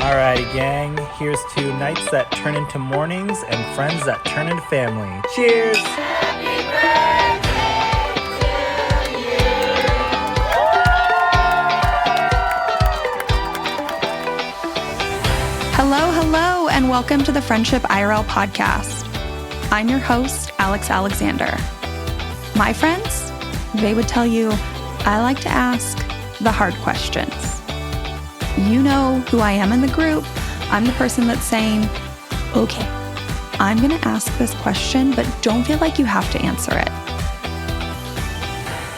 Alrighty, gang. Here's to nights that turn into mornings and friends that turn into family. Cheers! Happy birthday to you! Hello, and welcome to the Friendship IRL podcast. I'm your host, Alex Alexander. My friends, they would tell you I like to ask the hard questions. You know who I am in the group. I'm the person that's saying, okay, I'm going to ask this question, but don't feel like you have to answer it.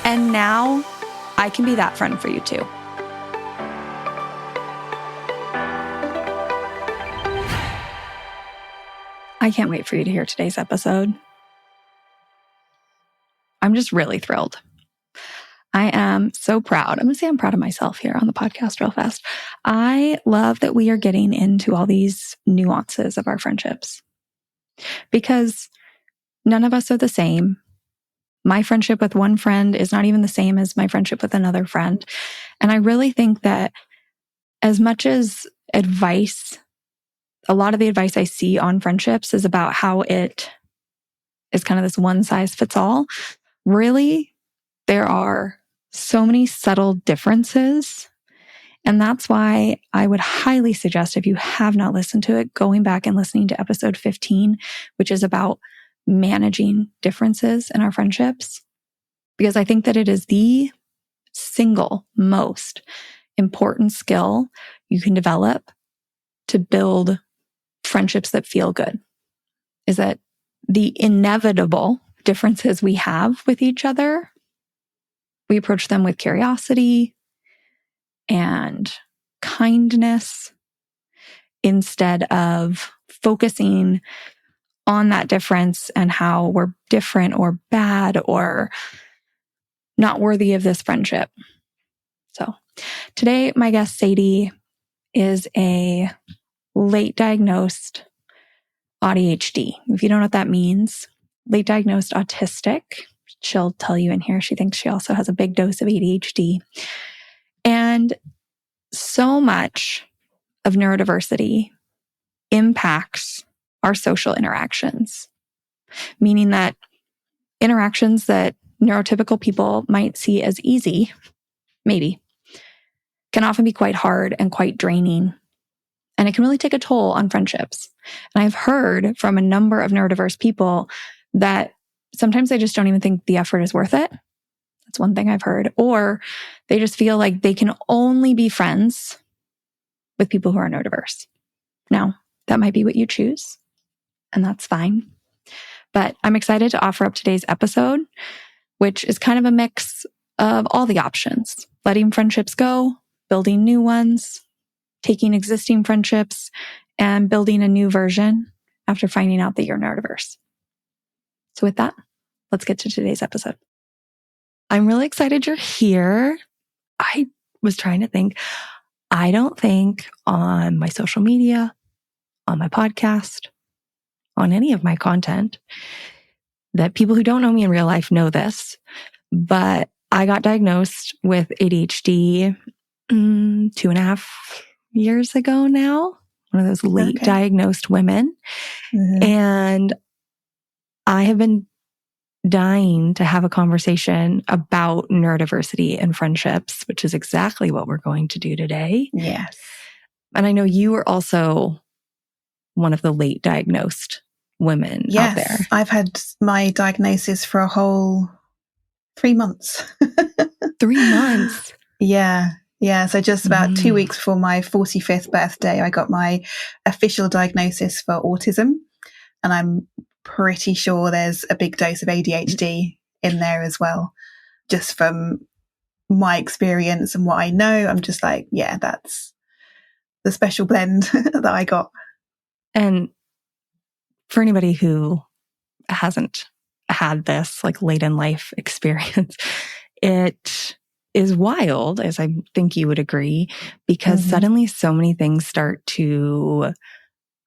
And now I can be that friend for you too. I can't wait for you to hear today's episode. I'm just really thrilled. I am so proud. I'm going to say I'm proud of myself here on the podcast real fast. I love that we are getting into all these nuances of our friendships because none of us are the same. My friendship with one friend is not even the same as my friendship with another friend. And I really think that as much as advice, a lot of the advice I see on friendships is about how it is kind of this one size fits all. Really, there are so many subtle differences. And that's why I would highly suggest, if you have not listened to it, going back and listening to episode 15, which is about managing differences in our friendships. Because I think that it is the single most important skill you can develop to build friendships that feel good. Is that the inevitable differences we have with each other, we approach them with curiosity and kindness instead of focusing on that difference and how we're different or bad or not worthy of this friendship. So today, my guest Sadie is a late diagnosed ADHD. If you don't know what that means, late diagnosed autistic. She'll tell you in here she thinks she also has a big dose of ADHD. And so much of neurodiversity impacts our social interactions, meaning that interactions that neurotypical people might see as easy, maybe, can often be quite hard and quite draining. And it can really take a toll on friendships. And I've heard from a number of neurodiverse people that sometimes they just don't even think the effort is worth it. That's one thing I've heard. Or they just feel like they can only be friends with people who are neurodiverse. Now, that might be what you choose, and that's fine. But I'm excited to offer up today's episode, which is kind of a mix of all the options. Letting friendships go, building new ones, taking existing friendships, and building a new version after finding out that you're neurodiverse. So with that, let's get to today's episode. I'm really excited you're here. I was trying to think. I don't think on my social media, on my podcast, on any of my content, that people who don't know me in real life know this, but I got diagnosed with ADHD 2.5 years ago now. One of those late diagnosed women. Mm-hmm. And I have been dying to have a conversation about neurodiversity and friendships, which is exactly what we're going to do today. Yes. And I know you are also one of the late diagnosed women out there. I've had my diagnosis for a whole 3 months. 3 months? Yeah. So just about 2 weeks before my 45th birthday, I got my official diagnosis for autism. And I'm pretty sure there's a big dose of ADHD in there as well. Just from my experience and what I know, I'm just like, yeah, that's the special blend that I got. And for anybody who hasn't had this like late in life experience, it is wild, as I think you would agree, because suddenly so many things start to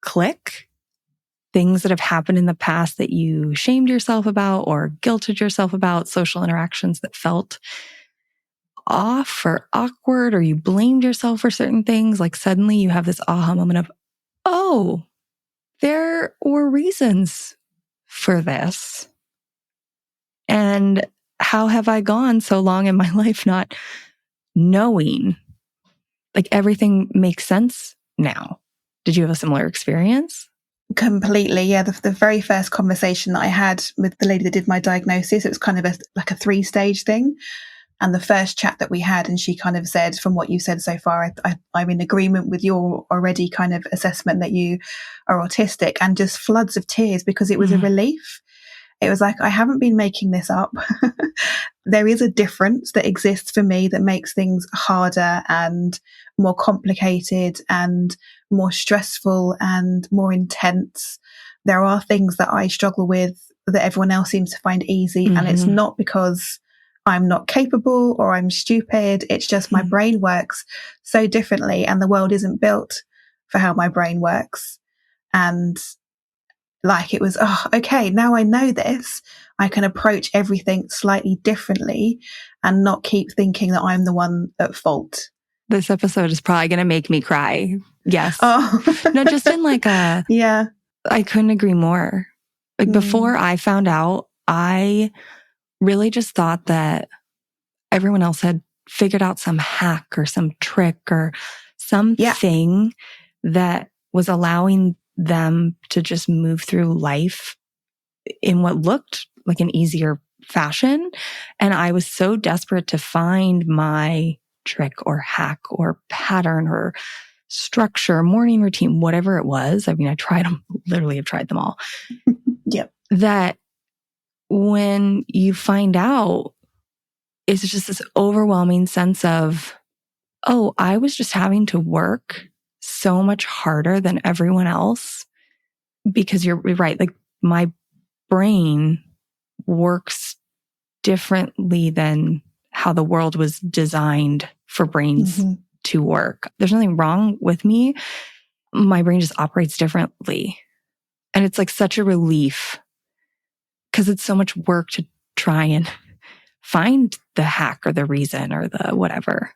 click. Things that have happened in the past that you shamed yourself about or guilted yourself about, social interactions that felt off or awkward or you blamed yourself for certain things, like suddenly you have this aha moment of, oh, there were reasons for this. And how have I gone so long in my life not knowing? Like everything makes sense now. Did you have a similar experience? Completely. Yeah. The very first conversation that I had with the lady that did my diagnosis, it was kind of like a 3-stage thing. And the first chat that we had, and she kind of said, from what you said so far, I'm in agreement with your already kind of assessment that you are autistic, and just floods of tears because it was a relief. It was like, I haven't been making this up. There is a difference that exists for me that makes things harder and more complicated and more stressful and more intense. There are things that I struggle with that everyone else seems to find easy. And it's not because I'm not capable or I'm stupid. It's just my brain works so differently and the world isn't built for how my brain works. And like it was, oh, okay, now I know this. I can approach everything slightly differently and not keep thinking that I'm the one at fault. This episode is probably going to make me cry. Yes. Oh. No, just in like a, yeah. I couldn't agree more. Like before I found out, I really just thought that everyone else had figured out some hack or some trick or something that was allowing them to just move through life in what looked like an easier fashion. And I was so desperate to find my trick or hack or pattern or structure, morning routine, whatever it was. I mean, I tried them, literally have tried them all. Yep. That when you find out, it's just this overwhelming sense of, oh, I was just having to work so much harder than everyone else, because you're right. Like my brain works differently than how the world was designed for brains to work. There's nothing wrong with me. My brain just operates differently. And it's like such a relief because it's so much work to try and find the hack or the reason or the whatever.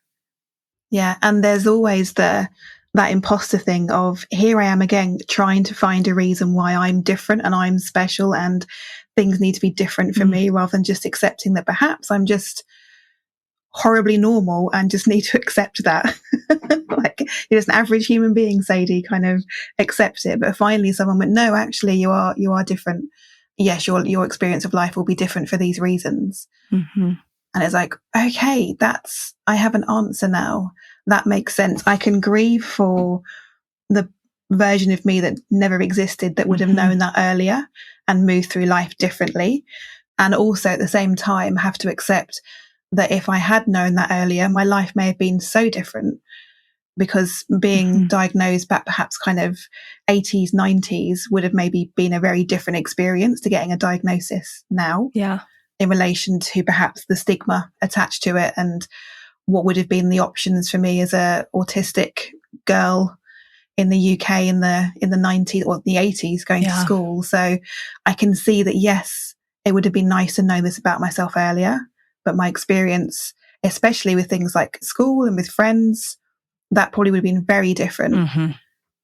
Yeah. And there's always that imposter thing of, here I am again, trying to find a reason why I'm different and I'm special and things need to be different for me, rather than just accepting that perhaps I'm just horribly normal and just need to accept that. Like you're just an average human being, Sadie, kind of accept it. But finally someone went, no, actually you are different. Yes, your experience of life will be different for these reasons. And it's like, okay, I have an answer now. That makes sense. I can grieve for the version of me that never existed that would have known that earlier and moved through life differently. And also at the same time have to accept that if I had known that earlier, my life may have been so different, because being diagnosed back perhaps kind of 80s, 90s would have maybe been a very different experience to getting a diagnosis now. Yeah. In relation to perhaps the stigma attached to it and what would have been the options for me as a autistic girl in the UK in the 90s or the 80s going to school. So I can see that, yes, it would have been nice to know this about myself earlier, but my experience, especially with things like school and with friends, that probably would have been very different.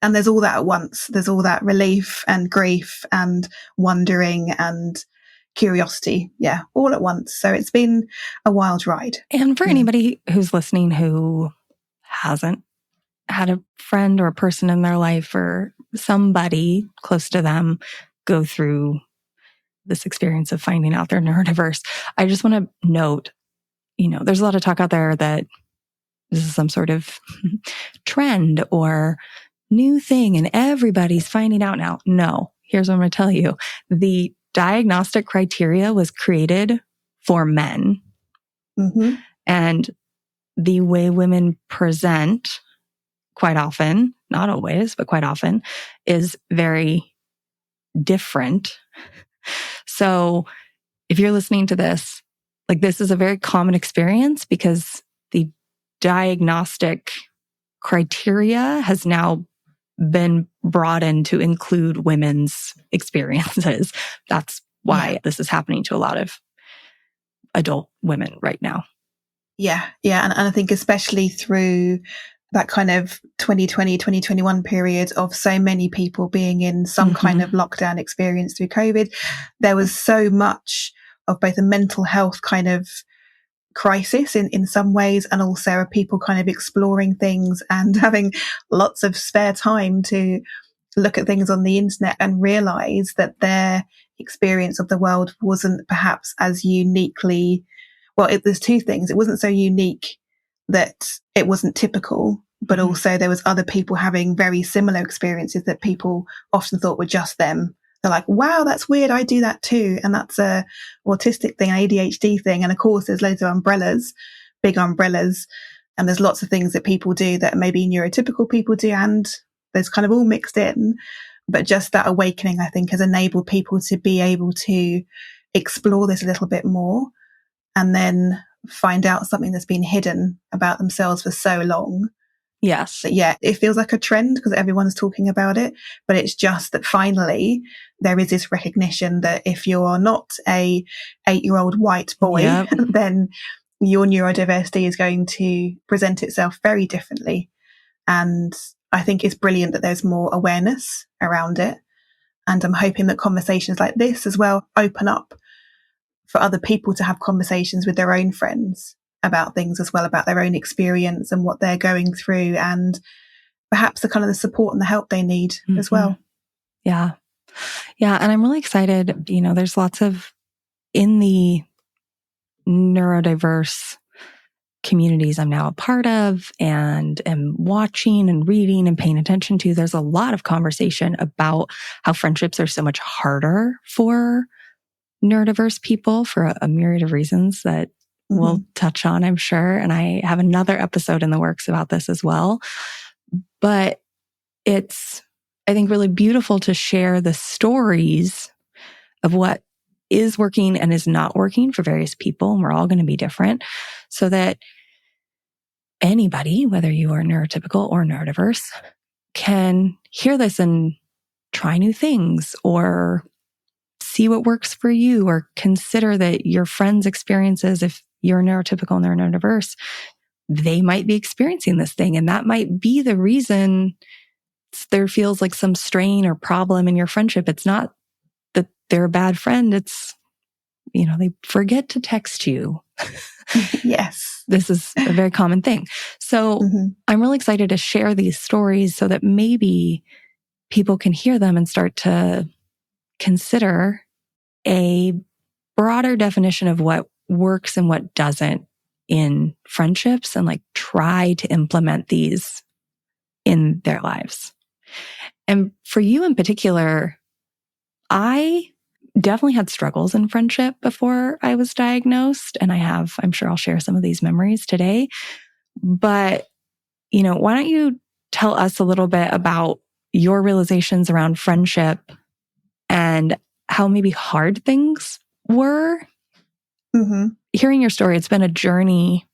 And there's all that at once. There's all that relief and grief and wondering and curiosity. Yeah, all at once. So it's been a wild ride. And for anybody who's listening who hasn't had a friend or a person in their life or somebody close to them go through this experience of finding out they're neurodiverse, I just want to note, there's a lot of talk out there that this is some sort of trend or new thing and everybody's finding out now. No, here's what I'm going to tell you. The diagnostic criteria was created for men. And the way women present quite often, not always, but quite often, is very different. So if you're listening to this, like this is a very common experience because the diagnostic criteria has now been brought in to include women's experiences. That's why this is happening to a lot of adult women right now. Yeah. And I think especially through that kind of 2020, 2021 period of so many people being in some kind of lockdown experience through COVID, there was so much of both a mental health kind of crisis in some ways, and also are people kind of exploring things and having lots of spare time to look at things on the internet and realize that their experience of the world wasn't perhaps as uniquely, well, there's two things. It wasn't so unique that it wasn't typical, but also there was other people having very similar experiences that people often thought were just them. They're like, wow, that's weird. I do that too. And that's a autistic thing, an ADHD thing. And of course, there's loads of umbrellas, big umbrellas. And there's lots of things that people do that maybe neurotypical people do. And there's kind of all mixed in. But just that awakening, I think, has enabled people to be able to explore this a little bit more and then find out something that's been hidden about themselves for so long. Yes. But yeah, it feels like a trend because everyone's talking about it, but it's just that finally there is this recognition that if you're not a 8-year-old white boy, then your neurodiversity is going to present itself very differently. And I think it's brilliant that there's more awareness around it. And I'm hoping that conversations like this as well open up for other people to have conversations with their own friends about things as well, about their own experience and what they're going through, and perhaps the kind of the support and the help they need as well. Yeah. And I'm really excited. There's lots of, in the neurodiverse communities I'm now a part of and am watching and reading and paying attention to, there's a lot of conversation about how friendships are so much harder for neurodiverse people for a myriad of reasons that we'll touch on, I'm sure. And I have another episode in the works about this as well. But it's, I think, really beautiful to share the stories of what is working and is not working for various people. And we're all going to be different, so that anybody, whether you are neurotypical or neurodiverse, can hear this and try new things or see what works for you, or consider that your friends' experiences, if you're neurotypical and they're neurodiverse, they might be experiencing this thing. And that might be the reason there feels like some strain or problem in your friendship. It's not that they're a bad friend. It's, they forget to text you. Yes. This is a very common thing. So I'm really excited to share these stories so that maybe people can hear them and start to consider a broader definition of what works and what doesn't in friendships, and try to implement these in their lives. And for you in particular, I definitely had struggles in friendship before I was diagnosed. And I'm sure I'll share some of these memories today. But, why don't you tell us a little bit about your realizations around friendship and how maybe hard things were? Hearing your story, it's been a journey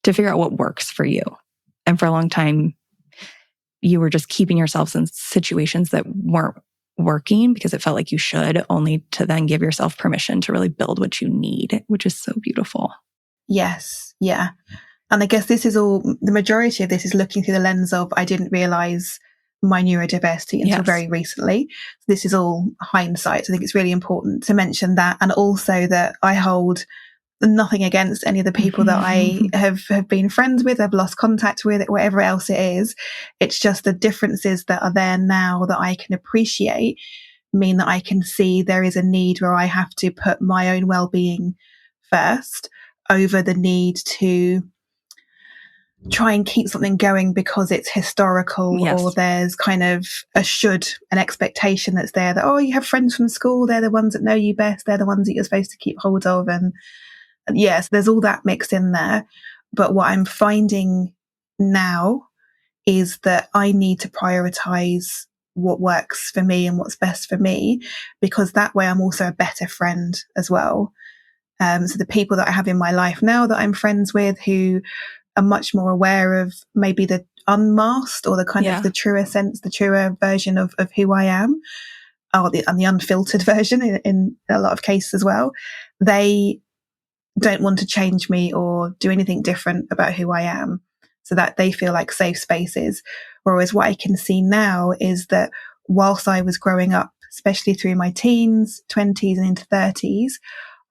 to figure out what works for you. And for a long time, you were just keeping yourselves in situations that weren't working because it felt like you should, only to then give yourself permission to really build what you need, which is so beautiful. Yes. Yeah. And I guess the majority of this is looking through the lens of, I didn't realize my neurodiversity until very recently. This is all hindsight. So I think it's really important to mention that. And also that I hold nothing against any of the people that I have been friends with, I've lost contact with, whatever else it is. It's just the differences that are there now that I can appreciate mean that I can see there is a need where I have to put my own well-being first over the need to try and keep something going because it's historical, or there's kind of an expectation that's there that, you have friends from school, they're the ones that know you best, they're the ones that you're supposed to keep hold of. And yes, there's all that mixed in there. But what I'm finding now is that I need to prioritize what works for me and what's best for me, because that way I'm also a better friend as well. So the people that I have in my life now that I'm friends with, who are much more aware of maybe the unmasked or the kind of the truer sense, the truer version of who I am, and the unfiltered version in a lot of cases as well, they don't want to change me or do anything different about who I am, so that they feel like safe spaces. Whereas what I can see now is that whilst I was growing up, especially through my teens, 20s and into 30s,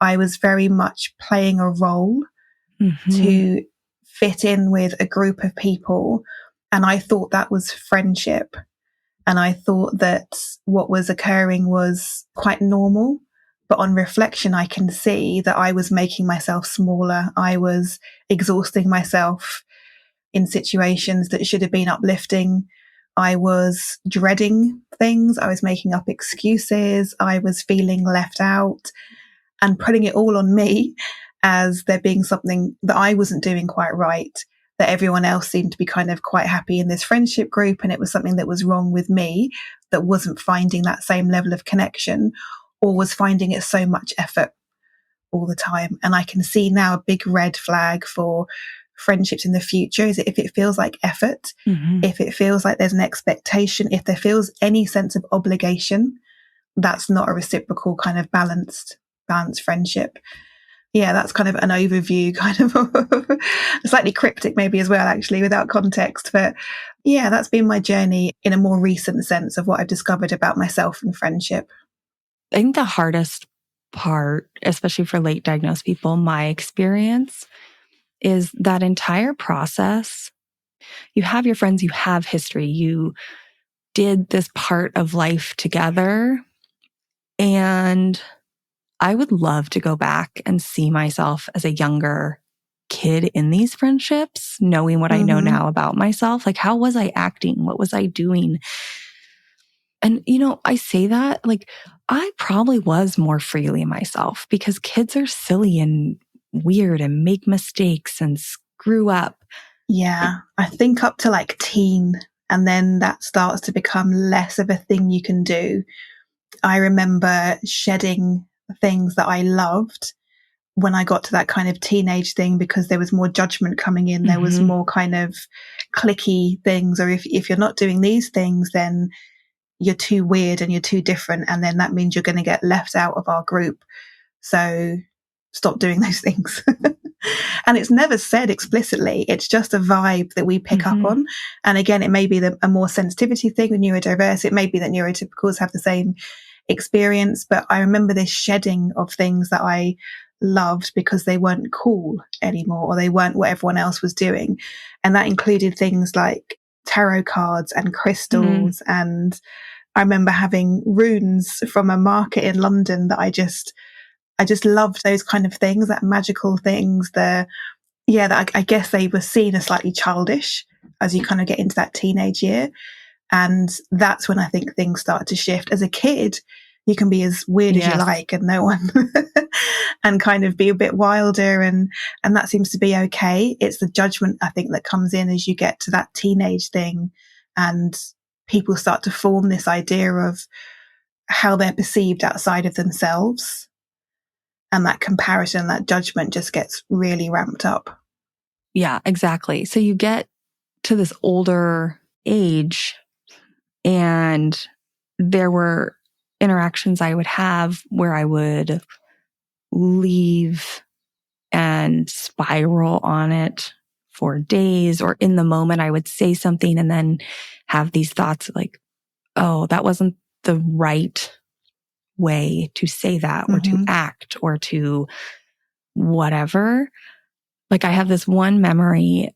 I was very much playing a role to fit in with a group of people. And I thought that was friendship. And I thought that what was occurring was quite normal. But on reflection, I can see that I was making myself smaller. I was exhausting myself in situations that should have been uplifting. I was dreading things. I was making up excuses. I was feeling left out and putting it all on me as there being something that I wasn't doing quite right, that everyone else seemed to be kind of quite happy in this friendship group. And it was something that was wrong with me, that wasn't finding that same level of connection, or was finding it so much effort all the time. And I can see now a big red flag for friendships in the future is if it feels like effort, if it feels like there's an expectation, if there feels any sense of obligation, that's not a reciprocal kind of balanced friendship. Yeah, that's kind of an overview, kind of slightly cryptic maybe as well, actually, without context. But yeah, that's been my journey in a more recent sense of what I've discovered about myself and friendship. I think the hardest part, especially for late diagnosed people, my experience, is that entire process. You have your friends, you have history, you did this part of life together. And I would love to go back and see myself as a younger kid in these friendships, knowing what I know now about myself. Like, how was I acting? What was I doing? And, I say that, like, I probably was more freely myself because kids are silly and weird and make mistakes and screw up. Yeah, I think up to like teen, and then that starts to become less of a thing you can do. I remember shedding things that I loved when I got to that kind of teenage thing, because there was more judgment coming in. There was more kind of cliquey things, or if you're not doing these things, then you're too weird and you're too different. And then that means you're going to get left out of our group. So stop doing those things. And it's never said explicitly. It's just a vibe that we pick up on. And again, it may be a more sensitivity thing with neurodiverse. It may be that neurotypicals have the same experience. But I remember this shedding of things that I loved because they weren't cool anymore, or they weren't what everyone else was doing. And that included things like tarot cards and crystals. And I remember having runes from a market in London that I just loved those kind of things, that magical things. That I guess they were seen as slightly childish as you kind of get into that teenage year. And that's when I think things start to shift. As a kid, you can be as weird as you like and no one, and kind of be a bit wilder. And that seems to be okay. It's the judgment, I think, that comes in as you get to that teenage thing, and people start to form this idea of how they're perceived outside of themselves. And that comparison, that judgment just gets really ramped up. Yeah, exactly. So you get to this older age, and there were interactions I would have where I would leave and spiral on it for days, or in the moment I would say something and then have these thoughts like, oh, that wasn't the right way to say that, or to act, or to whatever. Like, I have this one memory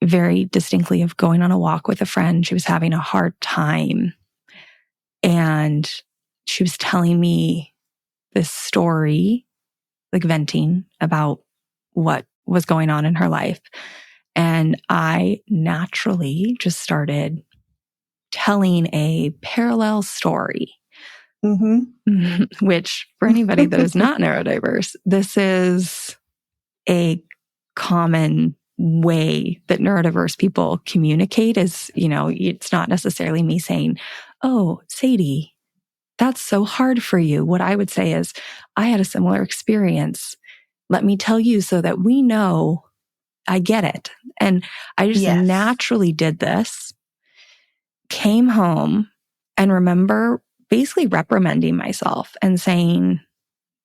very distinctly of going on a walk with a friend. She was having a hard time, and she was telling me this story, like venting about what was going on in her life. And I naturally just started telling a parallel story. Which, for anybody that is not neurodiverse, this is a common way that neurodiverse people communicate. Is, it's not necessarily me saying, oh, Sadie, that's so hard for you. What I would say is, I had a similar experience. Let me tell you so that we know I get it. And I just naturally did this, came home, and remember basically reprimanding myself and saying,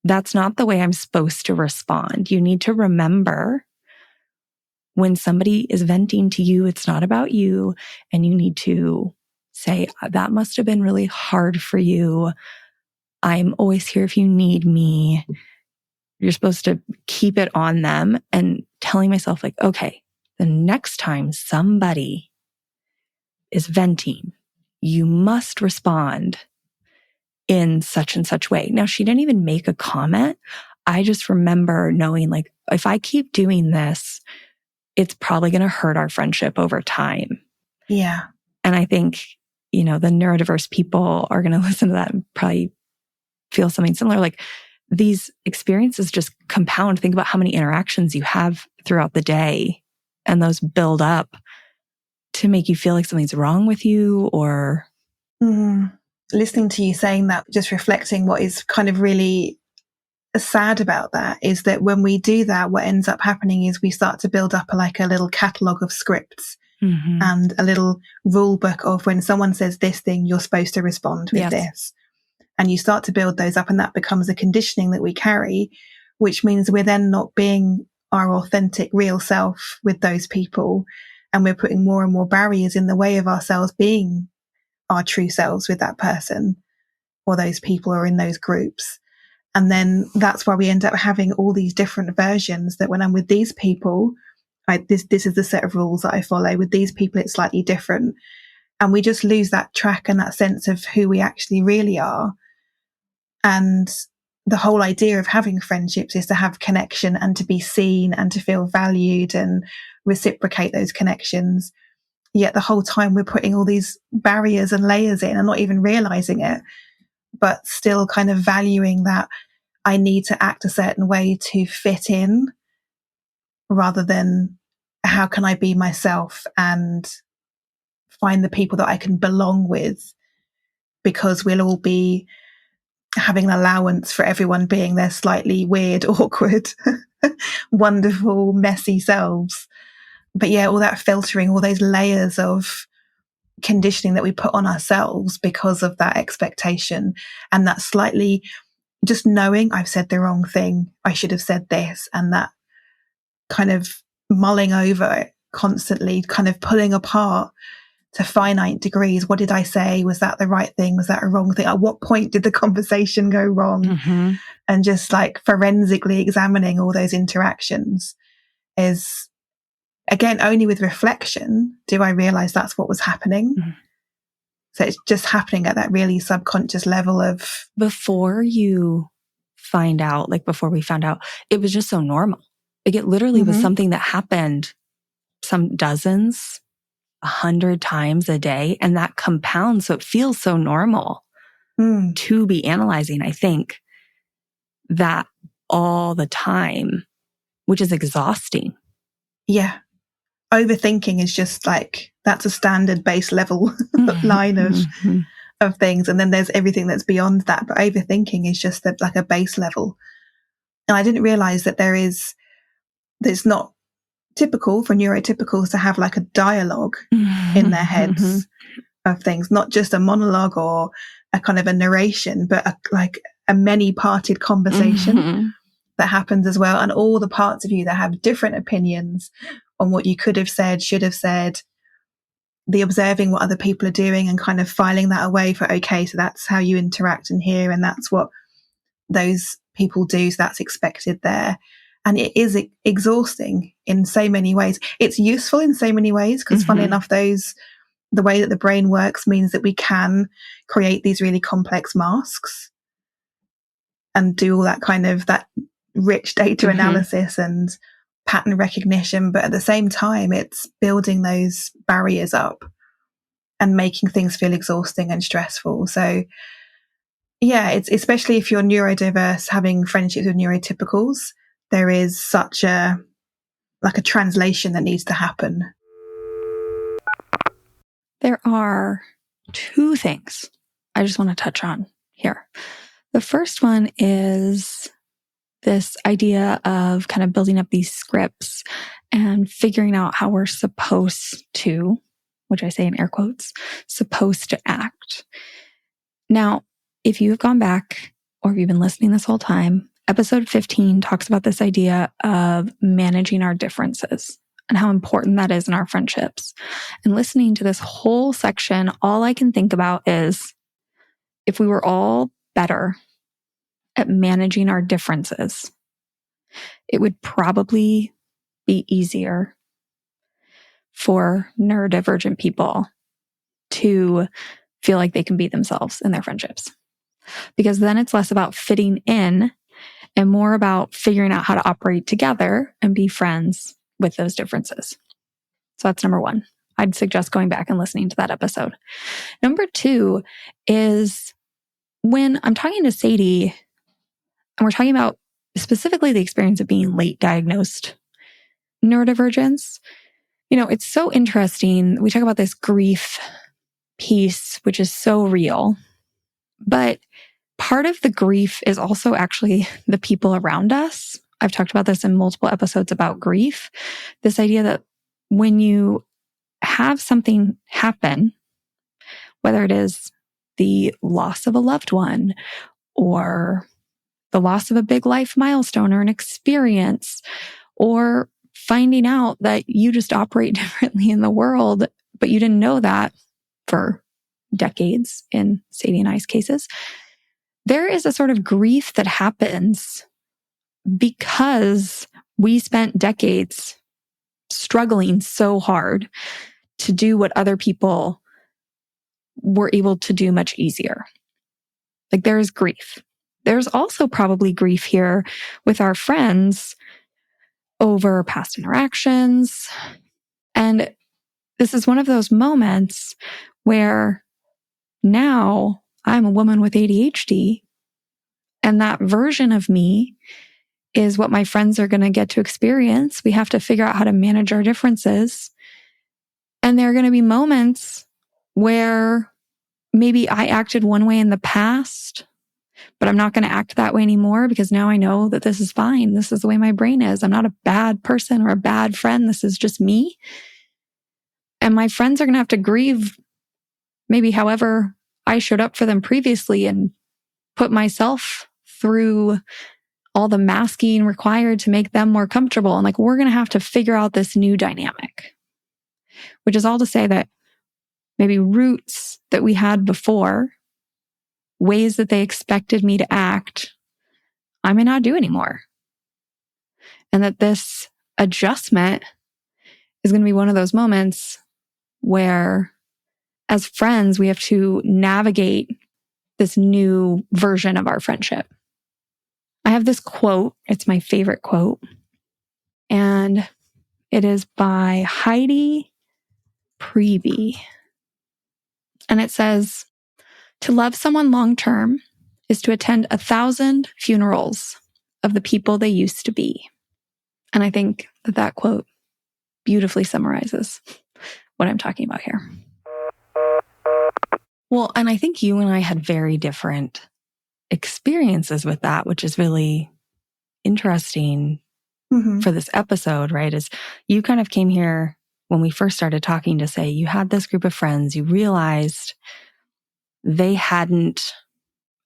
that's not the way I'm supposed to respond. You need to remember when somebody is venting to you, it's not about you. And you need to say, that must have been really hard for you. I'm always here if you need me. You're supposed to keep it on them, and telling myself like, okay, the next time somebody is venting, you must respond in such and such way. Now, she didn't even make a comment. I just remember knowing like, if I keep doing this, it's probably going to hurt our friendship over time. Yeah. And I think, the neurodiverse people are going to listen to that and probably feel something similar. Like, these experiences just compound. Think about how many interactions you have throughout the day, and those build up to make you feel like something's wrong with you or... Listening to you saying that, just reflecting what is kind of really sad about that is that when we do that, what ends up happening is we start to build up like a little catalogue of scripts and a little rule book of when someone says this thing, you're supposed to respond with this. And you start to build those up, and that becomes a conditioning that we carry, which means we're then not being our authentic, real self with those people. And we're putting more and more barriers in the way of ourselves being our true selves with that person or those people or in those groups. And then that's why we end up having all these different versions that when I'm with these people, this is the set of rules that I follow. With these people, it's slightly different. And we just lose that track and that sense of who we actually really are. And the whole idea of having friendships is to have connection and to be seen and to feel valued and reciprocate those connections. Yet the whole time we're putting all these barriers and layers in and not even realizing it, but still kind of valuing that I need to act a certain way to fit in rather than how can I be myself and find the people that I can belong with, because we'll all be having an allowance for everyone being their slightly weird, awkward, wonderful, messy selves. But yeah, all that filtering, all those layers of conditioning that we put on ourselves because of that expectation, and that slightly just knowing I've said the wrong thing, I should have said this, and that kind of mulling over it constantly, kind of pulling apart to finite degrees. What did I say? Was that the right thing? Was that a wrong thing? At what point did the conversation go wrong? And just like forensically examining all those interactions is, again, only with reflection do I realize that's what was happening. So it's just happening at that really subconscious level of... Before you find out, like before we found out, it was just so normal. Like it literally was something that happened some dozens, 100 times a day, and that compounds. So it feels so normal to be analyzing, I think, that all the time, which is exhausting. Yeah. Overthinking is just like, that's a standard base level line of things. And then there's everything that's beyond that. But overthinking is just like a base level. And I didn't realize that it's not typical for neurotypicals to have like a dialogue in their heads of things, not just a monologue or a kind of a narration, but like a many-parted conversation that happens as well. And all the parts of you that have different opinions on what you could have said, should have said, the observing what other people are doing and kind of filing that away for, okay, so that's how you interact in here, and that's what those people do, so that's expected there. And it is exhausting in so many ways. It's useful in so many ways because, funny enough, the way that the brain works means that we can create these really complex masks and do all that kind of that rich data analysis and pattern recognition. But at the same time, it's building those barriers up and making things feel exhausting and stressful. So yeah, it's especially if you're neurodiverse, having friendships with neurotypicals, there is such a translation that needs to happen. There are two things I just want to touch on here. The first one is this idea of kind of building up these scripts and figuring out how we're supposed to, which I say in air quotes, supposed to act. Now, if you have gone back or if you've been listening this whole time, Episode 15 talks about this idea of managing our differences and how important that is in our friendships. And listening to this whole section, all I can think about is if we were all better at managing our differences, it would probably be easier for neurodivergent people to feel like they can be themselves in their friendships. Because then it's less about fitting in and more about figuring out how to operate together and be friends with those differences. So that's number one. I'd suggest going back and listening to that episode. Number two is when I'm talking to Sadie and we're talking about specifically the experience of being late diagnosed neurodivergence. It's so interesting. We talk about this grief piece, which is so real, but part of the grief is also actually the people around us. I've talked about this in multiple episodes about grief. This idea that when you have something happen, whether it is the loss of a loved one or the loss of a big life milestone or an experience, or finding out that you just operate differently in the world, but you didn't know that for decades in Sadie and I's cases, there is a sort of grief that happens because we spent decades struggling so hard to do what other people were able to do much easier. Like there is grief. There's also probably grief here with our friends over past interactions. And this is one of those moments where now I'm a woman with ADHD, and that version of me is what my friends are going to get to experience. We have to figure out how to manage our differences. And there are going to be moments where maybe I acted one way in the past, but I'm not going to act that way anymore because now I know that this is fine. This is the way my brain is. I'm not a bad person or a bad friend. This is just me. And my friends are going to have to grieve maybe however I showed up for them previously and put myself through all the masking required to make them more comfortable. And we're going to have to figure out this new dynamic, which is all to say that maybe roots that we had before, ways that they expected me to act, I may not do anymore. And that this adjustment is going to be one of those moments where, as friends, we have to navigate this new version of our friendship. I have this quote. It's my favorite quote. And it is by Heidi Priebe. And it says, "To love someone long-term is to attend 1,000 funerals of the people they used to be." And I think that quote beautifully summarizes what I'm talking about here. Well, and I think you and I had very different experiences with that, which is really interesting for this episode, right? Is you kind of came here when we first started talking to say you had this group of friends, you realized they hadn't,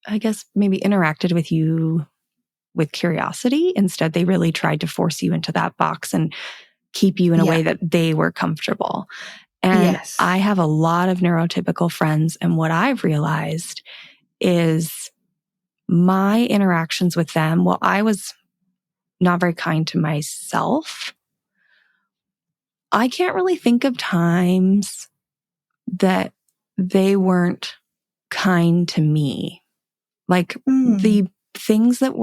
I guess, maybe interacted with you with curiosity. Instead, they really tried to force you into that box and keep you in a way that they were comfortable. And I have a lot of neurotypical friends. And what I've realized is my interactions with them, while I was not very kind to myself, I can't really think of times that they weren't kind to me. The things that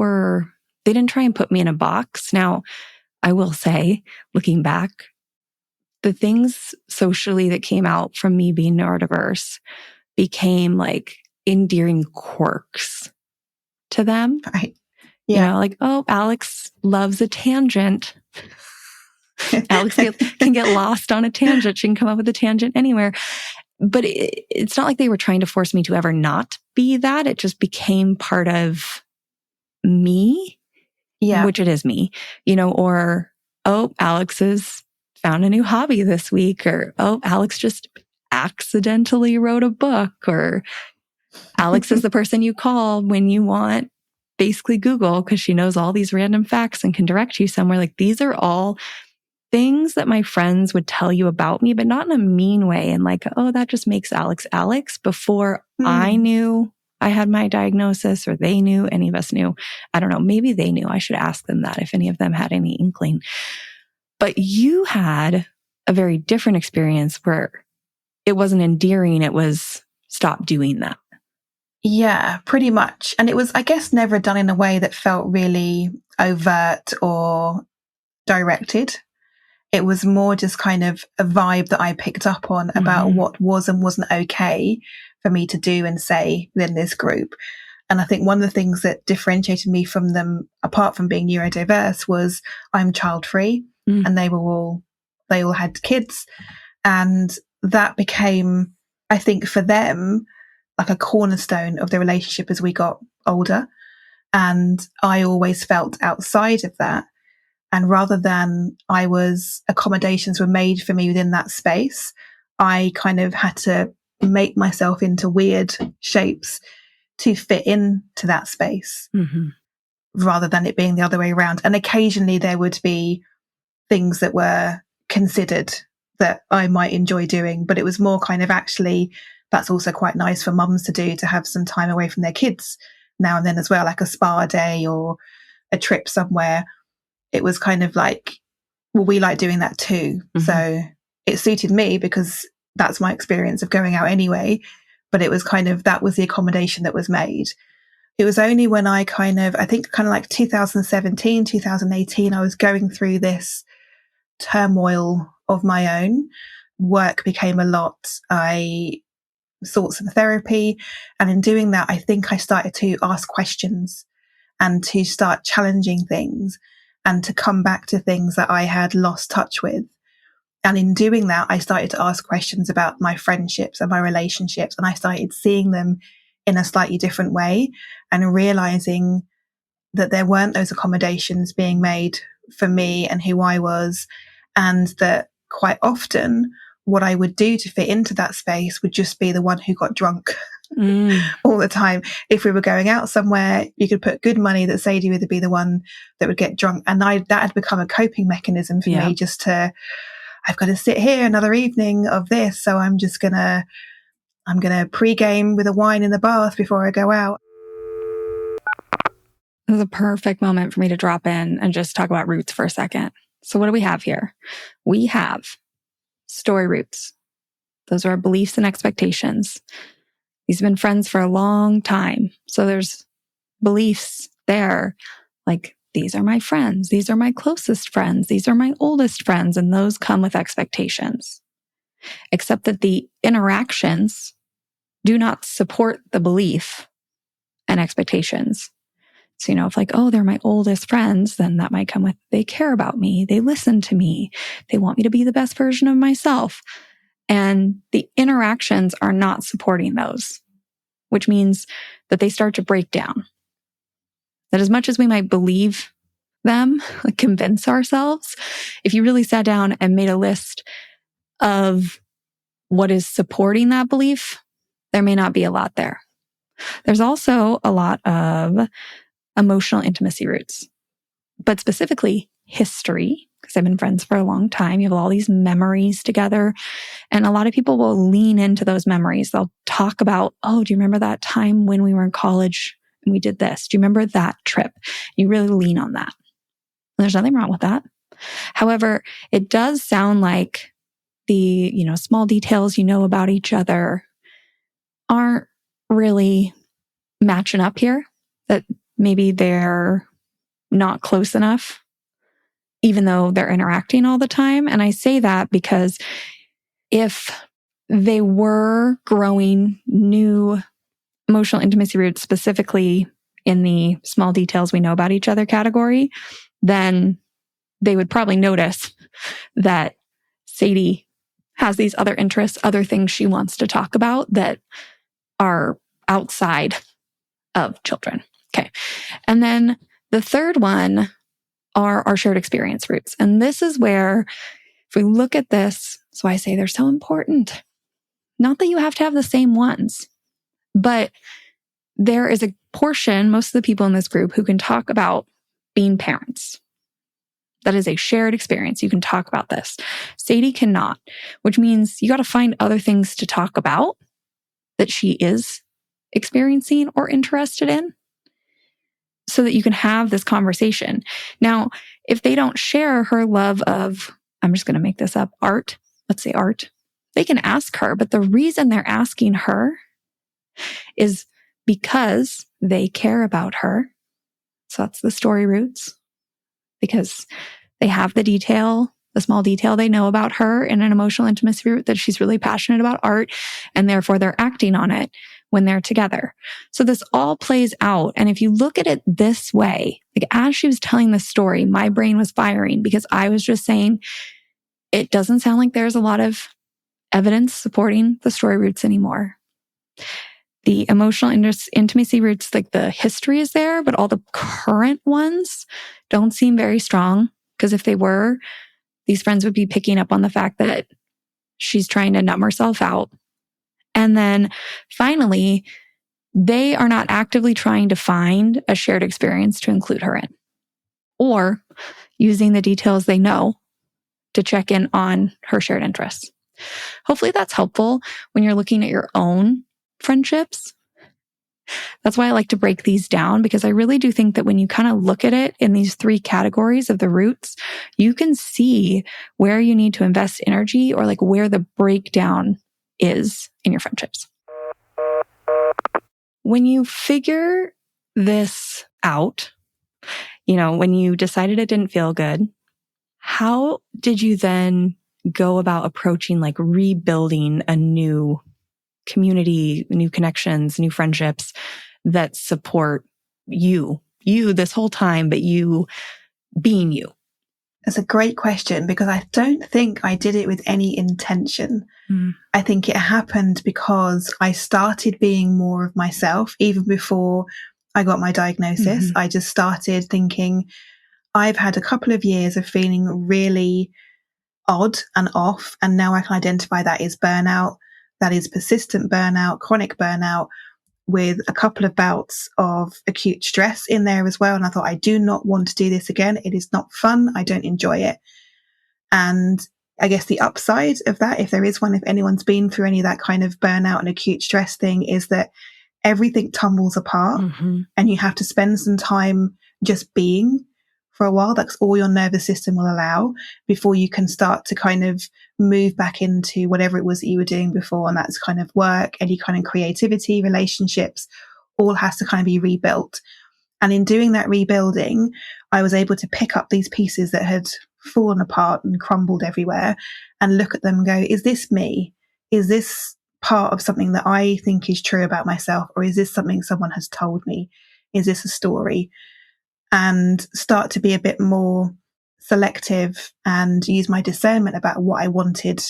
they didn't try and put me in a box. Now, I will say, looking back, the things socially that came out from me being neurodiverse became endearing quirks to them. Right. Yeah. Oh, Alex loves a tangent. Alex can get lost on a tangent. She can come up with a tangent anywhere. But it's not like they were trying to force me to ever not be that. It just became part of me, which it is me, or, oh, Alex has found a new hobby this week, or, oh, Alex just accidentally wrote a book, or Alex is the person you call when you want basically Google, because she knows all these random facts and can direct you somewhere. Like, these are all things that my friends would tell you about me, but not in a mean way. And like, oh, that just makes Alex Alex, before I knew I had my diagnosis, or they knew, any of us knew. I don't know. Maybe they knew. I should ask them that if any of them had any inkling. But you had a very different experience where it wasn't endearing. It was, stop doing that. Yeah, pretty much. And it was, I guess, never done in a way that felt really overt or directed. It was more just kind of a vibe that I picked up on about what was and wasn't okay for me to do and say within this group. And I think one of the things that differentiated me from them, apart from being neurodiverse, was I'm child-free, and they all had kids. And that became, I think, for them, like a cornerstone of the relationship as we got older. And I always felt outside of that. And rather than accommodations were made for me within that space, I kind of had to make myself into weird shapes to fit into that space, rather than it being the other way around. And occasionally there would be things that were considered that I might enjoy doing, but it was more kind of, actually, that's also quite nice for mums to do, to have some time away from their kids now and then as well, like a spa day or a trip somewhere. It was kind of like, well, we like doing that too. So it suited me because that's my experience of going out anyway. But it was kind of, that was the accommodation that was made. It was only when I think like 2017, 2018, I was going through this turmoil of my own. Work became a lot. I sought some therapy. And in doing that, I think I started to ask questions and to start challenging things and to come back to things that I had lost touch with. And in doing that, I started to ask questions about my friendships and my relationships. And I started seeing them in a slightly different way and realizing that there weren't those accommodations being made for me and who I was. And that quite often what I would do to fit into that space would just be the one who got drunk all the time. If we were going out somewhere, you could put good money that Sadie would be the one that would get drunk. And that had become a coping mechanism for me, just to, I've got to sit here another evening of this. So I'm going to pregame with a wine in the bath before I go out. This is a perfect moment for me to drop in and just talk about roots for a second. So what do we have here? We have story roots. Those are our beliefs and expectations. These have been friends for a long time. So there's beliefs there, like, these are my friends. These are my closest friends. These are my oldest friends. And those come with expectations. Except that the interactions do not support the belief and expectations. So, if like, oh, they're my oldest friends, then that might come with, they care about me. They listen to me. They want me to be the best version of myself. And the interactions are not supporting those, which means that they start to break down. That as much as we might believe them, like convince ourselves, if you really sat down and made a list of what is supporting that belief, there may not be a lot there. There's also a lot of emotional intimacy roots, but specifically history, because I've been friends for a long time. You have all these memories together, and a lot of people will lean into those memories. They'll talk about, oh, do you remember that time when we were in college and we did this? Do you remember that trip? You really lean on that. And there's nothing wrong with that. However, it does sound like the, small details about each other aren't really matching up here, that maybe they're not close enough, even though they're interacting all the time. And I say that because if they were growing new emotional intimacy roots, specifically in the small details we know about each other category, then they would probably notice that Sadie has these other interests, other things she wants to talk about that are outside of children. Okay. And then the third one are our shared experience roots. And this is where, if we look at this, so I say they're so important. Not that you have to have the same ones, but there is a portion, most of the people in this group who can talk about being parents. That is a shared experience. You can talk about this. Sadie cannot, which means you got to find other things to talk about that she is experiencing or interested in so that you can have this conversation. Now, if they don't share her love of, I'm just going to make this up, art, let's say art, they can ask her, but the reason they're asking her is because they care about her. So that's the story roots, because they have the small detail they know about her in an emotional intimacy root that she's really passionate about art, and therefore they're acting on it when they're together. So this all plays out. And if you look at it this way, like as she was telling the story, my brain was firing because I was just saying, it doesn't sound like there's a lot of evidence supporting the story roots anymore. The emotional intimacy roots, like the history is there, but all the current ones don't seem very strong. Because if they were, these friends would be picking up on the fact that she's trying to numb herself out. And then finally, they are not actively trying to find a shared experience to include her in, or using the details they know to check in on her shared interests. Hopefully that's helpful when you're looking at your own friendships. That's why I like to break these down, because I really do think that when you kind of look at it in these 3 categories of the roots, you can see where you need to invest energy or like where the breakdown is in your friendships. When you figure this out, when you decided it didn't feel good, how did you then go about approaching like rebuilding a new community, new connections, new friendships that support you this whole time, but you being you? It's a great question, because I don't think I did it with any intention. I think it happened because I started being more of myself even before I got my diagnosis. I just started thinking, I've had a couple of years of feeling really odd and off, and now I can identify that is burnout. That is persistent burnout, chronic burnout, with a couple of bouts of acute stress in there as well. And I thought, I do not want to do this again. It is not fun. I don't enjoy it. And I guess the upside of that, if there is one, if anyone's been through any of that kind of burnout and acute stress thing, is that everything tumbles apart and you have to spend some time just being for a while. That's all your nervous system will allow before you can start to kind of move back into whatever it was that you were doing before. And that's kind of work, any kind of creativity, relationships, all has to kind of be rebuilt. And in doing that rebuilding, I was able to pick up these pieces that had fallen apart and crumbled everywhere and look at them and go, is this me? Is this part of something that I think is true about myself? Or is this something someone has told me? Is this a story? And start to be a bit more selective and use my discernment about what I wanted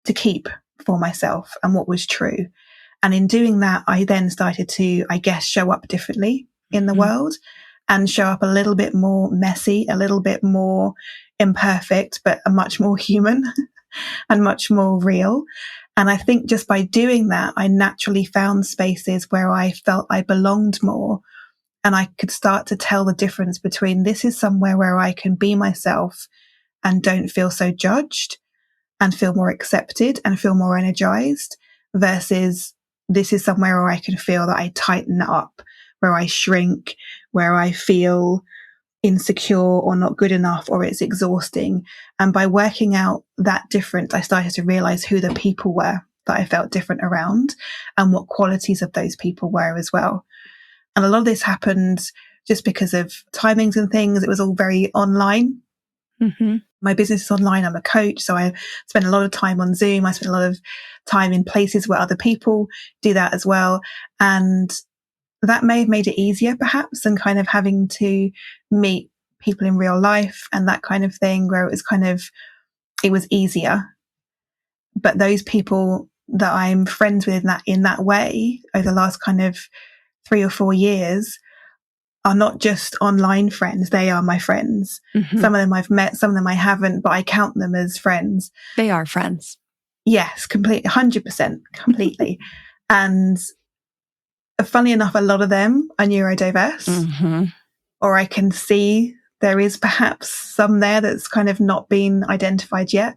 to keep for myself and what was true. And in doing that, I then started to, I guess, show up differently in the world and show up a little bit more messy, a little bit more imperfect, but a much more human and much more real. And I think just by doing that, I naturally found spaces where I felt I belonged more. And I could start to tell the difference between this is somewhere where I can be myself and don't feel so judged and feel more accepted and feel more energized, versus this is somewhere where I can feel that I tighten up, where I shrink, where I feel insecure or not good enough, or it's exhausting. And by working out that difference, I started to realize who the people were that I felt different around and what qualities of those people were as well. And a lot of this happened just because of timings and things. It was all very online. My business is online. I'm a coach. So I spend a lot of time on Zoom. I spend a lot of time in places where other people do that as well. And that may have made it easier perhaps than kind of having to meet people in real life and that kind of thing, where it was easier. But those people that I'm friends with in that way over the last kind of 3 or 4 years are not just online friends. They are my friends. Some of them I've met, some of them I haven't, but I count them as friends. They are friends. Yes, completely, 100%, completely. And Funnily enough, a lot of them are neurodiverse, Mm-hmm. or I can see there is perhaps some there that's kind of not been identified yet.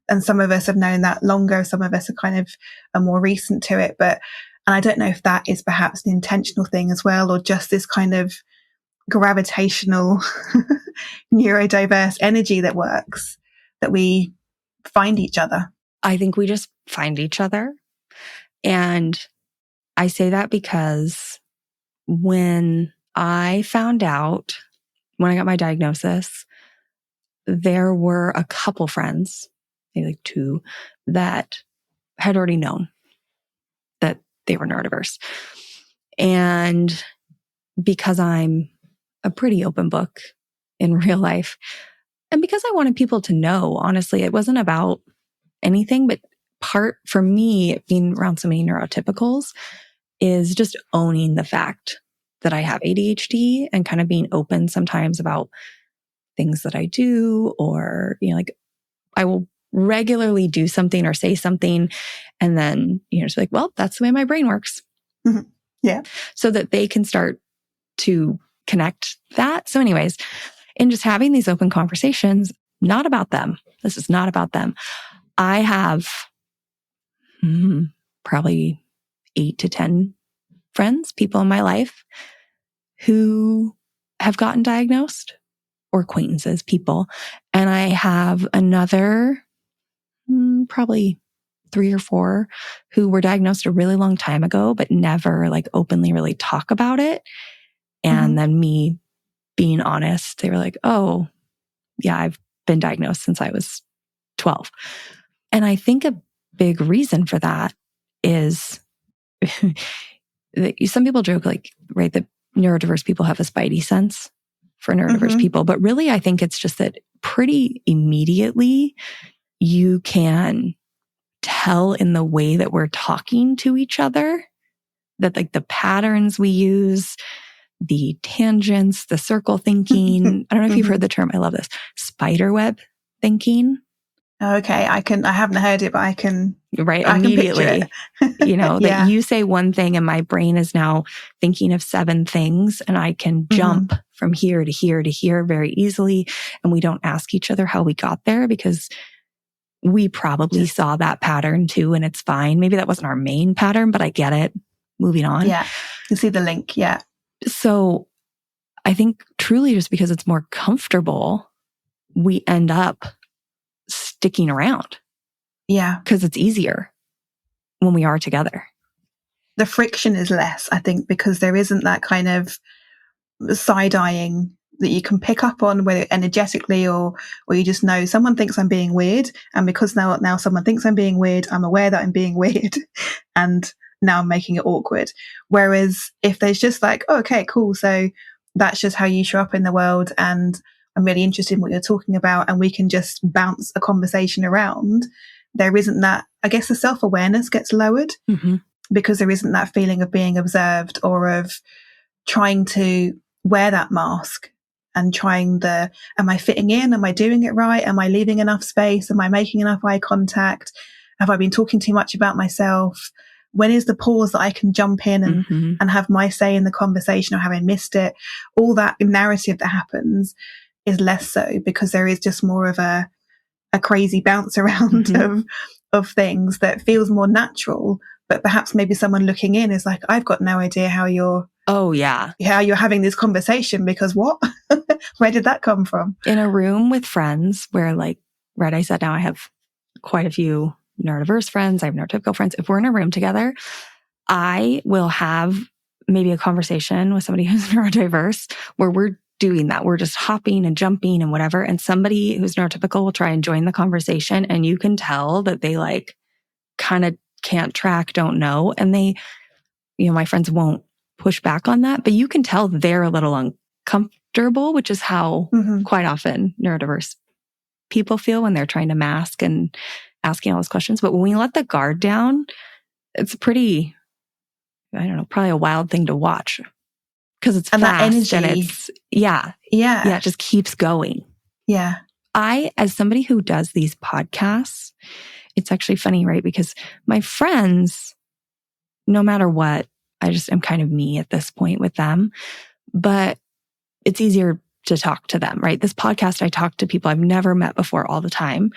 And some of us have known that longer. Some of us are kind of more recent to it. And I don't know if that is perhaps an intentional thing as well, or just this kind of gravitational neurodiverse energy that works, that we find each other. I think we just find each other. And I say that because when I found out, when I got my diagnosis, there were a couple friends, maybe like two, that had already known that they were neurodiverse. And because I'm a pretty open book in real life, and because I wanted people to know, honestly, it wasn't about anything, but part for me, being around so many neurotypicals, is just owning the fact that I have ADHD and kind of being open sometimes about things that I do, or, like I will regularly do something or say something and then, just like, well, that's the way my brain works. Mm-hmm. Yeah. So that they can start to connect that. So anyways, in just having these open conversations, not about them. This is not about them. I have probably 8 to 10 friends, people in my life who have gotten diagnosed, or acquaintances, people. And I have another probably 3 or 4 who were diagnosed a really long time ago, but never like openly really talk about it. And then me being honest, they were like, oh, yeah, I've been diagnosed since I was 12. And I think a big reason for that is some people joke like, right, that neurodiverse people have a spidey sense for neurodiverse people. But really, I think it's just that pretty immediately you can tell in the way that we're talking to each other, that like the patterns we use, the tangents, the circle thinking. I don't know if you've heard the term. I love this. Spiderweb thinking. Okay. I haven't heard it, but I can. Right. I Immediately, can picture it. that you say one thing and my brain is now thinking of 7 things, and I can jump from here to here to here very easily. And we don't ask each other how we got there, because we probably saw that pattern too, and it's fine. Maybe that wasn't our main pattern, but I get it. Moving on. Yeah. You see the link. Yeah. So I think truly just because it's more comfortable, we end up sticking around. Yeah. Because it's easier when we are together. The friction is less, I think, because there isn't that kind of side-eyeing that you can pick up on, whether energetically or you just know someone thinks I'm being weird. And because now someone thinks I'm being weird, I'm aware that I'm being weird. And now I'm making it awkward. Whereas if there's just like, oh, okay, cool. So that's just how you show up in the world. And I'm really interested in what you're talking about. And we can just bounce a conversation around. There isn't that, I guess the self-awareness gets lowered because there isn't that feeling of being observed, or of trying to wear that mask and am I fitting in? Am I doing it right? Am I leaving enough space? Am I making enough eye contact? Have I been talking too much about myself? When is the pause that I can jump in and have my say in the conversation, or have I missed it? All that narrative that happens is less so, because there is just more of a crazy bounce around of things that feels more natural. But perhaps maybe someone looking in is like, I've got no idea how you're having this conversation, because what? Where did that come from? In a room with friends where, like, right, I said now I have quite a few neurodiverse friends. I have neurotypical friends. If we're in a room together, I will have maybe a conversation with somebody who's neurodiverse where we're doing that. We're just hopping and jumping and whatever. And somebody who's neurotypical will try and join the conversation. And you can tell that they like kind of can't track, don't know. And they, my friends won't push back on that, but you can tell they're a little uncomfortable, which is how quite often neurodiverse people feel when they're trying to mask and asking all those questions. But when we let the guard down, it's pretty, I don't know, probably a wild thing to watch. Because it's and fast that energy, and it's, it just keeps going. Yeah. I, as somebody who does these podcasts, it's actually funny, right? Because my friends, no matter what, I just am kind of me at this point with them. But it's easier to talk to them, right? This podcast, I talk to people I've never met before all the time.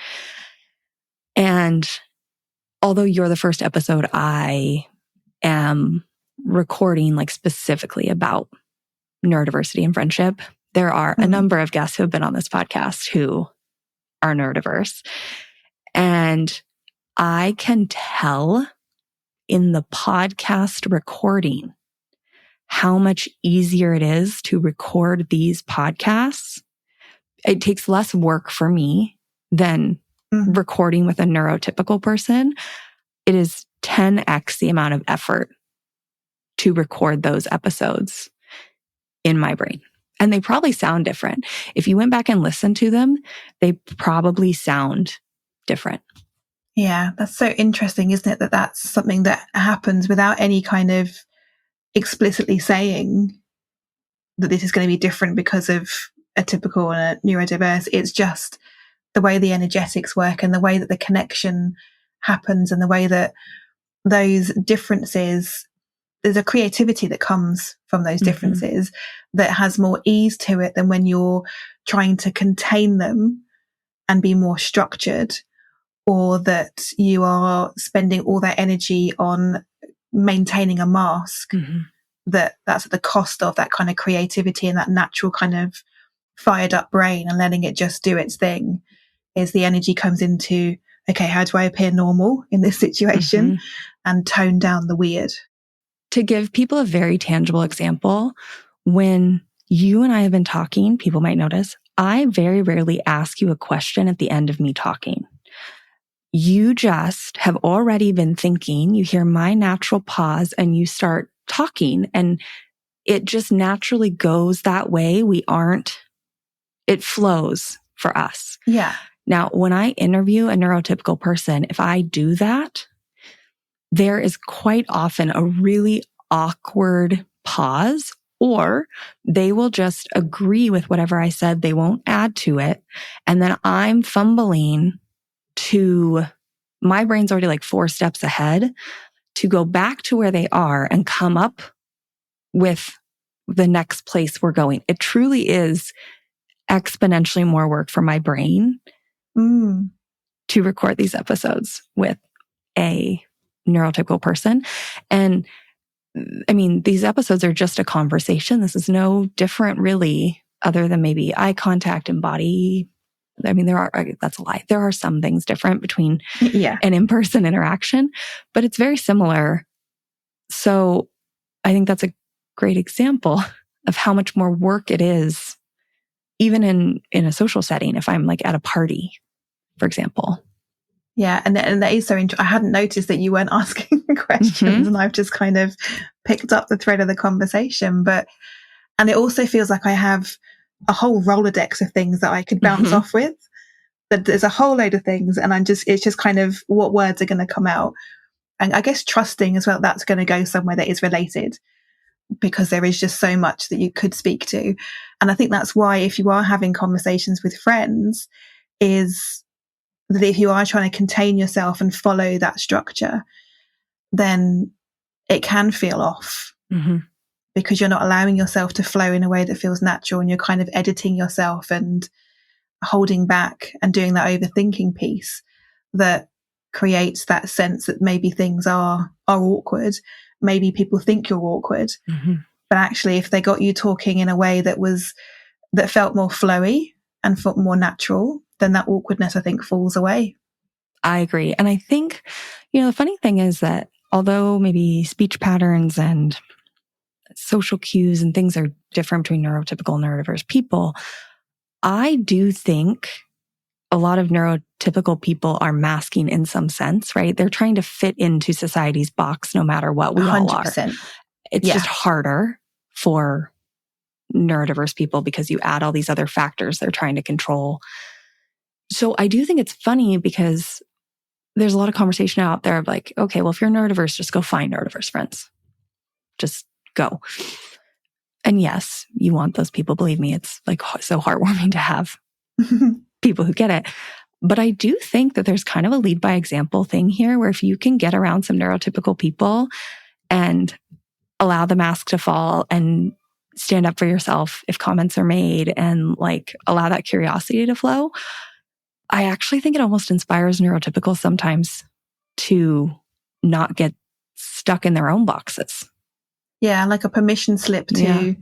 And although you're the first episode I am recording like specifically about neurodiversity and friendship, there are a number of guests who have been on this podcast who are neurodiverse. And I can tell in the podcast recording how much easier it is to record these podcasts. It takes less work for me than recording with a neurotypical person. It is 10x the amount of effort to record those episodes in my brain. And they probably sound different. If you went back and listened to them, they probably sound different. Yeah, that's so interesting, isn't it? That that's something that happens without any kind of explicitly saying that this is going to be different because of a typical and a neurodiverse. It's just the way the energetics work and the way that the connection happens and the way that those differences, there's a creativity that comes from those differences that has more ease to it than when you're trying to contain them and be more structured, or that you are spending all that energy on maintaining a mask. That's at the cost of that kind of creativity and that natural kind of fired up brain, and letting it just do its thing. Is the energy comes into, okay, how do I appear normal in this situation and tone down the weird? To give people a very tangible example, when you and I have been talking, people might notice, I very rarely ask you a question at the end of me talking. You just have already been thinking, you hear my natural pause and you start talking, and it just naturally goes that way. It flows for us. Yeah. Now, when I interview a neurotypical person, if I do that, there is quite often a really awkward pause, or they will just agree with whatever I said. They won't add to it. And then I'm fumbling my brain's already like 4 steps ahead to go back to where they are and come up with the next place we're going. It truly is exponentially more work for my brain to record these episodes with a neurotypical person. And I mean, these episodes are just a conversation. This is no different really, other than maybe eye contact and body. I mean, that's a lie. There are some things different between an in-person interaction, but it's very similar. So I think that's a great example of how much more work it is, even in a social setting, if I'm like at a party, for example. Yeah, and that is so interesting. I hadn't noticed that you weren't asking questions, and I've just kind of picked up the thread of the conversation. And it also feels like I have a whole Rolodex of things that I could bounce off with. That there's a whole load of things, and it's just kind of what words are going to come out. And I guess trusting as well, that's going to go somewhere that is related, because there is just so much that you could speak to. And I think that's why, if you are having conversations with friends, is that if you are trying to contain yourself and follow that structure, then it can feel off because you're not allowing yourself to flow in a way that feels natural, and you're kind of editing yourself and holding back and doing that overthinking piece that creates that sense that maybe things are awkward. Maybe people think you're awkward, but actually if they got you talking in a way that felt more flowy and felt more natural, then that awkwardness, I think, falls away. I agree. And I think, the funny thing is that although maybe speech patterns and social cues and things are different between neurotypical and neurodiverse people, I do think a lot of neurotypical people are masking in some sense, right? They're trying to fit into society's box no matter what we 100%. All are. It's just harder for neurodiverse people because you add all these other factors they're trying to control. So I do think it's funny because there's a lot of conversation out there of like, okay, well, if you're neurodiverse, just go find neurodiverse friends. Just go. And yes, you want those people. Believe me, it's like so heartwarming to have people who get it. But I do think that there's kind of a lead by example thing here where if you can get around some neurotypical people and allow the mask to fall and stand up for yourself if comments are made and like allow that curiosity to flow. I actually think it almost inspires neurotypicals sometimes to not get stuck in their own boxes. Yeah, like a permission slip to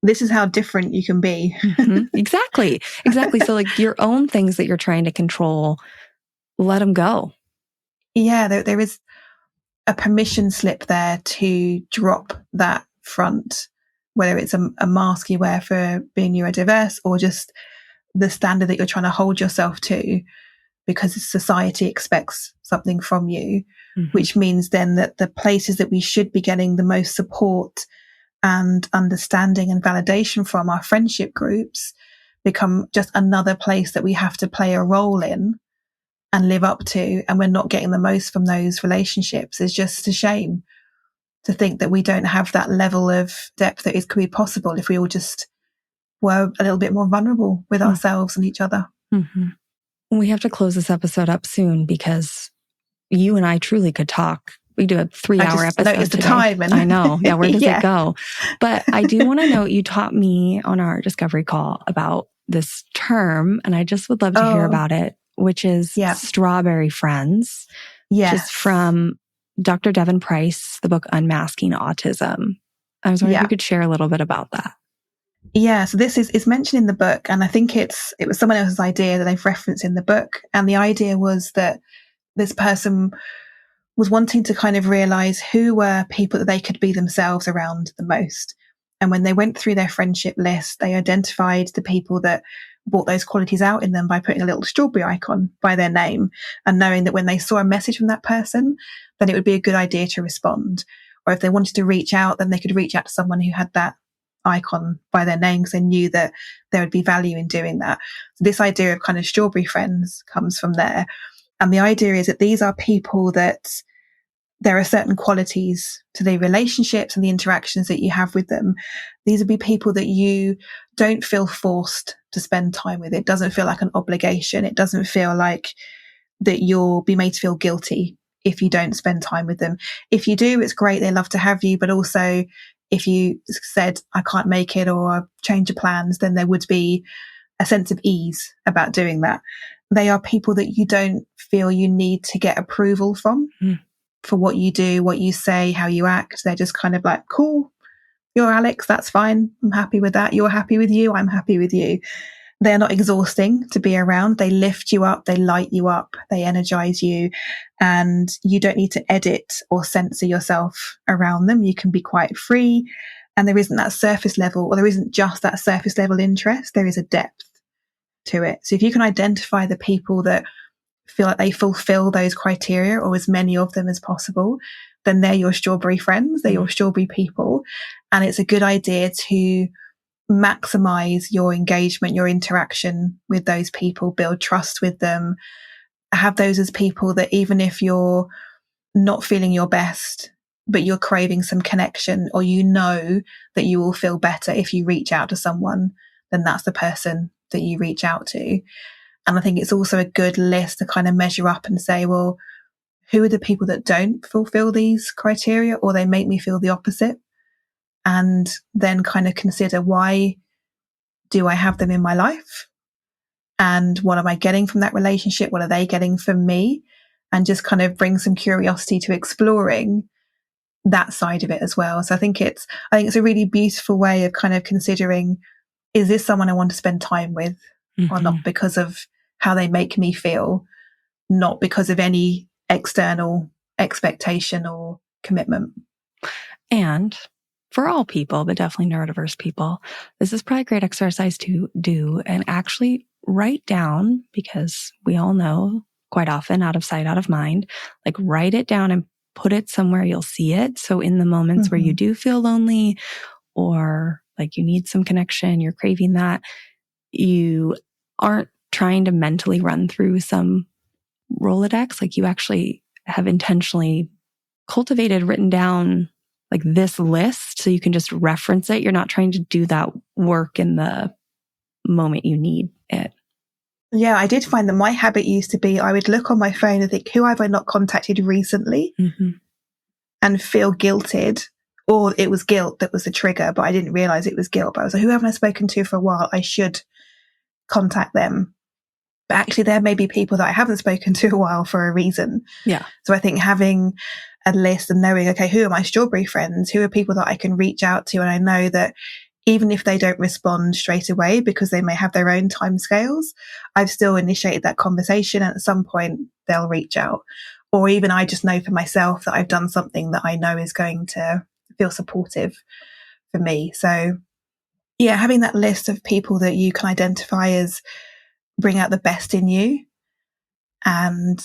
this is how different you can be. Exactly. So like your own things that you're trying to control, let them go. Yeah, there is a permission slip there to drop that front, whether it's a mask you wear for being neurodiverse or just the standard that you're trying to hold yourself to because society expects something from you, which means then that the places that we should be getting the most support and understanding and validation from, our friendship groups, become just another place that we have to play a role in and live up to, and we're not getting the most from those relationships. Is just a shame to think that we don't have that level of depth that could be possible if we all just were a little bit more vulnerable with ourselves and each other. We have to close this episode up soon because you and I truly could talk. We do a 3-hour episode today. The time and I know. Yeah, where does it go? But I do want to note, you taught me on our discovery call about this term, and I just would love to hear about it, which is strawberry friends. Yes. Which is from Dr. Devin Price, the book Unmasking Autism. I was wondering if you could share a little bit about that. Yeah, so this is mentioned in the book, and I think it was someone else's idea that they've referenced in the book. And the idea was that this person was wanting to kind of realize who were people that they could be themselves around the most. And when they went through their friendship list, they identified the people that brought those qualities out in them by putting a little strawberry icon by their name and knowing that when they saw a message from that person, then it would be a good idea to respond. Or if they wanted to reach out, then they could reach out to someone who had that icon by their name because they knew that there would be value in doing that. So this idea of kind of strawberry friends comes from there. And the idea is that these are people that there are certain qualities to the relationships and the interactions that you have with them. These would be people that you don't feel forced to spend time with. It doesn't feel like an obligation. It doesn't feel like that you'll be made to feel guilty if you don't spend time with them. If you do, it's great. They love to have you. But also, if you said, I can't make it or change your plans, then there would be a sense of ease about doing that. They are people that you don't feel you need to get approval from for what you do, what you say, how you act. They're just kind of like, cool, you're Alex, that's fine. I'm happy with that. You're happy with you. I'm happy with you. They're not exhausting to be around. They lift you up. They light you up. They energize you. And you don't need to edit or censor yourself around them. You can be quite free. And there isn't that surface level, or there isn't just that surface level interest. There is a depth to it. So if you can identify the people that feel like they fulfill those criteria, or as many of them as possible, then they're your strawberry friends. They're your strawberry people. And it's a good idea to maximize your engagement, your interaction with those people, build trust with them, have those as people that even if you're not feeling your best, but you're craving some connection, or you know that you will feel better if you reach out to someone, then that's the person that you reach out to. And I think it's also a good list to kind of measure up and say, well, who are the people that don't fulfill these criteria, or they make me feel the opposite? And then kind of consider, why do I have them in my life? And what am I getting from that relationship? What are they getting from me? And just kind of bring some curiosity to exploring that side of it as well. So I think it's a really beautiful way of kind of considering, is this someone I want to spend time with or not, because of how they make me feel, not because of any external expectation or commitment. And for all people, but definitely neurodiverse people, this is probably a great exercise to do and actually write down, because we all know quite often, out of sight, out of mind, like write it down and put it somewhere you'll see it. So in the moments where you do feel lonely, or like you need some connection, you're craving that, you aren't trying to mentally run through some Rolodex. Like you actually have intentionally cultivated, written down like this list so you can just reference it. You're not trying to do that work in the moment you need it. Yeah, I did find that my habit used to be, I would look on my phone and think, who have I not contacted recently? And feel guilted or it was guilt that was the trigger, but I didn't realize it was guilt. But I was like, who haven't I spoken to for a while? I should contact them. But actually there may be people that I haven't spoken to a while for a reason. Yeah. So I think having a list and knowing, okay, who are my strawberry friends? Who are people that I can reach out to? And I know that even if they don't respond straight away because they may have their own timescales, I've still initiated that conversation, and at some point they'll reach out. Or even I just know for myself that I've done something that I know is going to feel supportive for me. So yeah, having that list of people that you can identify as bring out the best in you and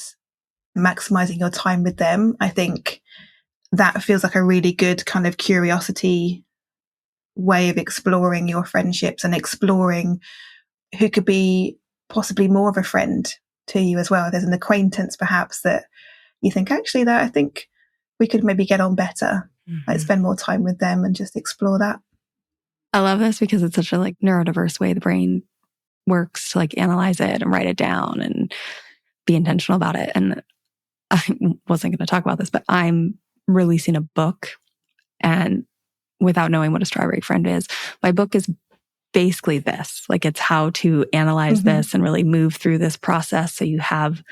maximizing your time with them, I think that feels like a really good kind of curiosity way of exploring your friendships and exploring who could be possibly more of a friend to you as well. There's an acquaintance perhaps that you think, actually, that I think we could maybe get on better, like spend more time with them and just explore that. I love this because it's such a like neurodiverse way the brain works to like analyze it and write it down and be intentional about it. And I wasn't going to talk about this, but I'm releasing a book, and without knowing what a strawberry friend is, my book is basically this, like it's how to analyze this and really move through this process. So you have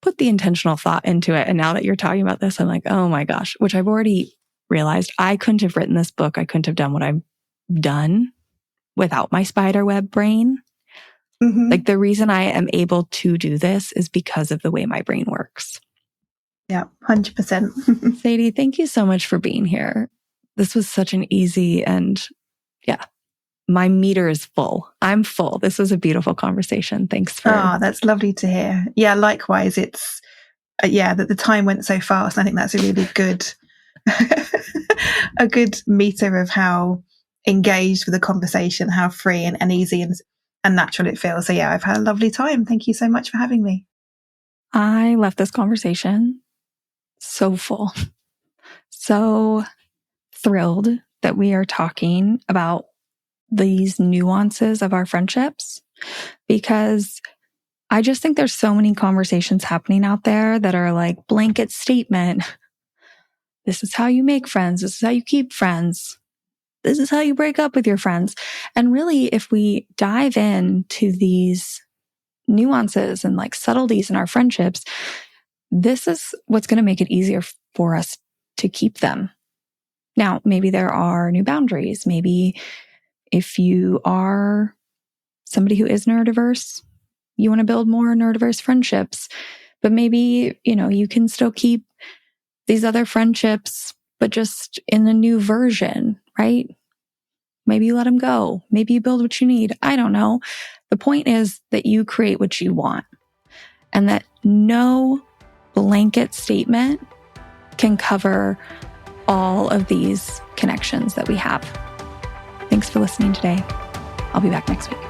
put the intentional thought into it. And now that you're talking about this, I'm like, oh my gosh, which I've already realized I couldn't have written this book. I couldn't have done what I've done without my spider web brain. Like the reason I am able to do this is because of the way my brain works. Yeah, 100%. Sadie, thank you so much for being here. This was such an easy and my meter is full. I'm full. This was a beautiful conversation. Thanks for... Oh, that's lovely to hear. Yeah, likewise. It's, that the time went so fast. I think that's a really good, a good meter of how engaged with the conversation, how free and easy and natural it feels. So yeah, I've had a lovely time. Thank you so much for having me. I left this conversation so full, so thrilled that we are talking about these nuances of our friendships, because I just think there's so many conversations happening out there that are like blanket statement. This is how you make friends. This is how you keep friends. This is how you break up with your friends. And really, if we dive into these nuances and like subtleties in our friendships, this is what's going to make it easier for us to keep them. Now, maybe there are new boundaries. Maybe if you are somebody who is neurodiverse, you want to build more neurodiverse friendships. But maybe, you can still keep these other friendships, but just in a new version, right? Maybe you let them go. Maybe you build what you need. I don't know. The point is that you create what you want, and that no blanket statement can cover all of these connections that we have. Thanks for listening today. I'll be back next week.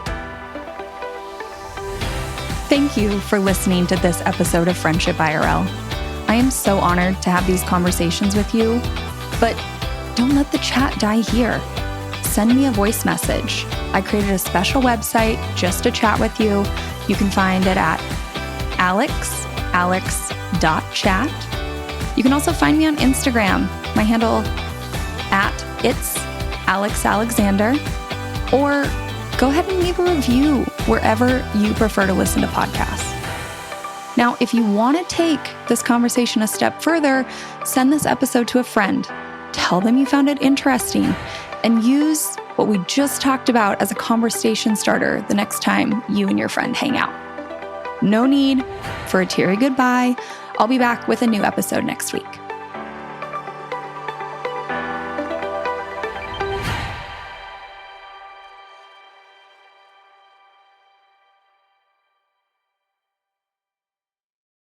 Thank you for listening to this episode of Friendship IRL. I am so honored to have these conversations with you, but don't let the chat die here. Send me a voice message. I created a special website just to chat with you. You can find it at alex.chat. You can also find me on Instagram. My handle at it's Alex Alexander, or go ahead and leave a review wherever you prefer to listen to podcasts. Now, if you want to take this conversation a step further, send this episode to a friend. Tell them you found it interesting, and use what we just talked about as a conversation starter the next time you and your friend hang out. No need for a teary goodbye. I'll be back with a new episode next week.